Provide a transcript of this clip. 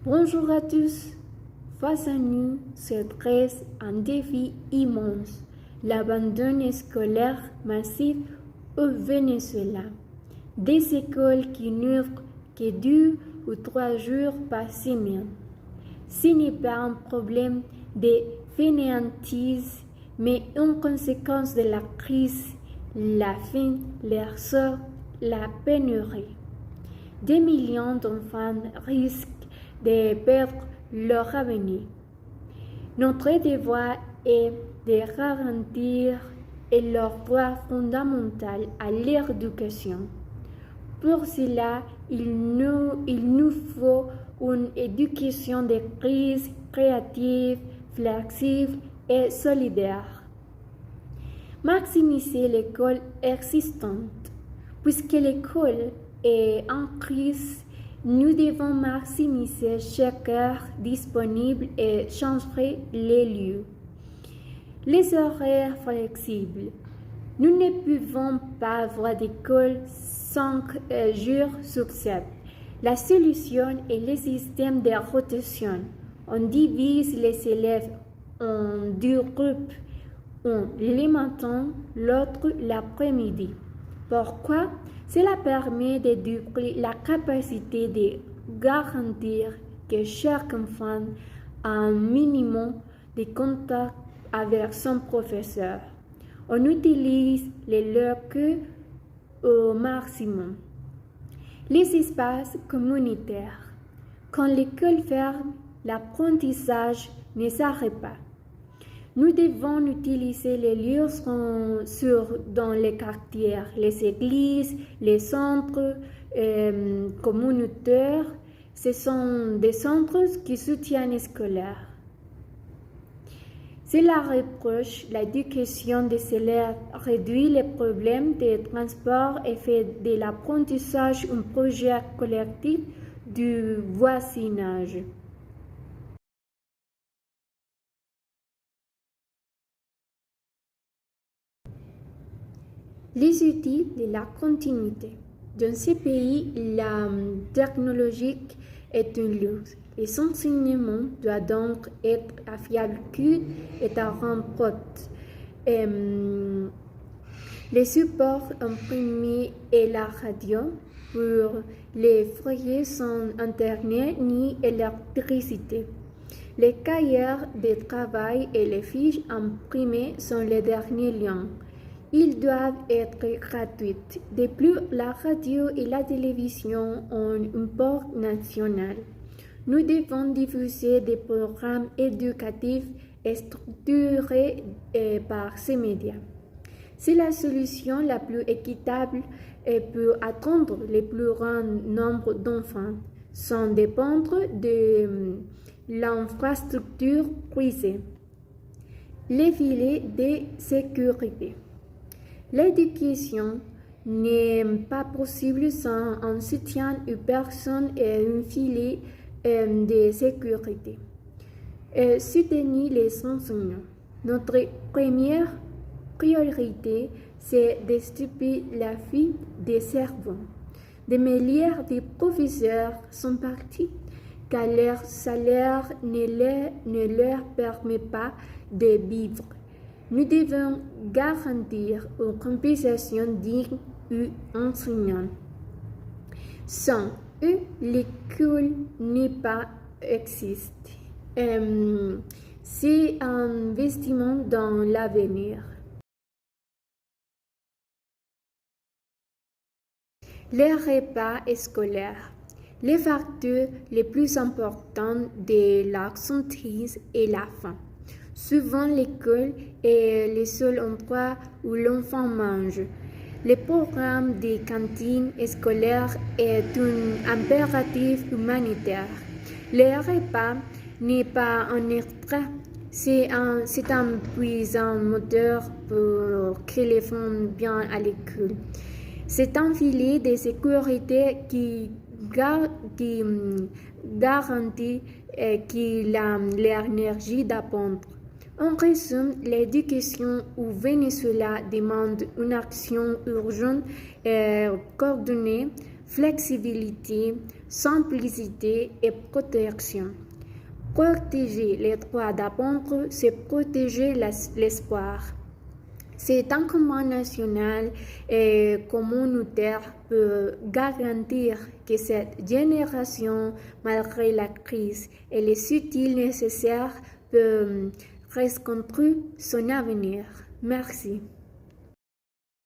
Bonjour à tous. Face à nous se dresse un défi immense, l'abandon scolaire massif au Venezuela. Des écoles qui n'ouvrent que 2 ou 3 jours par semaine. Ce n'est pas un problème de fainéantise, mais une conséquence de la crise, la faim, l'air sort, la pénurie. Des millions d'enfants risquent de perdre leur avenir. Notre devoir est de garantir leur droit fondamental à l'éducation. Pour cela, il nous faut une éducation de crise créative, flexible et solidaire. Maximiser l'école existante. Puisque l'école est en crise, nous devons maximiser chaque heure disponible et changer les lieux. Les horaires flexibles. Nous ne pouvons pas avoir d'école 5 jours sur 7. La solution est le système de rotation. On divise les élèves en 2 groupes, un le matin, l'autre l'après-midi. Pourquoi? Cela permet de doubler la capacité de garantir que chaque enfant a un minimum de contact avec son professeur. On utilise les locaux au maximum. Les espaces communautaires. Quand l'école ferme, l'apprentissage ne s'arrête pas. Nous devons utiliser les lieux dans les quartiers, les églises, les centres communautaires. Ce sont des centres qui soutiennent scolaires. Cela rapproche l'éducation des élèves, réduit les problèmes de transport et fait de l'apprentissage un projet collectif du voisinage. Les outils de la continuité. Dans ces pays, la technologie est un luxe. Les enseignements doivent donc être affiliés et à remporte. Les supports imprimés et la radio pour les foyers sans Internet ni électricité. Les cahiers de travail et les fiches imprimées sont les derniers liens. Ils doivent être gratuits. De plus, la radio et la télévision ont un port national. Nous devons diffuser des programmes éducatifs structurés par ces médias. C'est la solution la plus équitable et peut atteindre le plus grand nombre d'enfants, sans dépendre de l'infrastructure privée. Les filets de sécurité. L'éducation n'est pas possible sans un soutien aux personnes et un filet de sécurité. Soutenir les enseignants. Notre première priorité, c'est de stopper la fuite des cerveaux. Des milliers de professeurs sont partis car leur salaire ne leur permet pas de vivre. Nous devons garantir une compensation digne aux enseignants. Sans eux, l'école n'est pas existe. C'est un investissement dans l'avenir. Les repas scolaires. Les facteurs les plus importants de la santé et la faim. Souvent, l'école est le seul endroit où l'enfant mange. Le programme des cantines scolaires est un impératif humanitaire. Le repas n'est pas un extra, c'est un puissant moteur pour que les enfants viennent à l'école. C'est un filet de sécurité qui garantit l'énergie d'apprendre. En résumé, l'éducation au Venezuela demande une action urgente et coordonnée flexibilité, simplicité et protection. Protéger les droits d'apprendre, c'est protéger l'espoir. Cet engagement national et communautaire peut garantir que cette génération, malgré la crise et les outils nécessaires, peut reconstruire son avenir. Merci.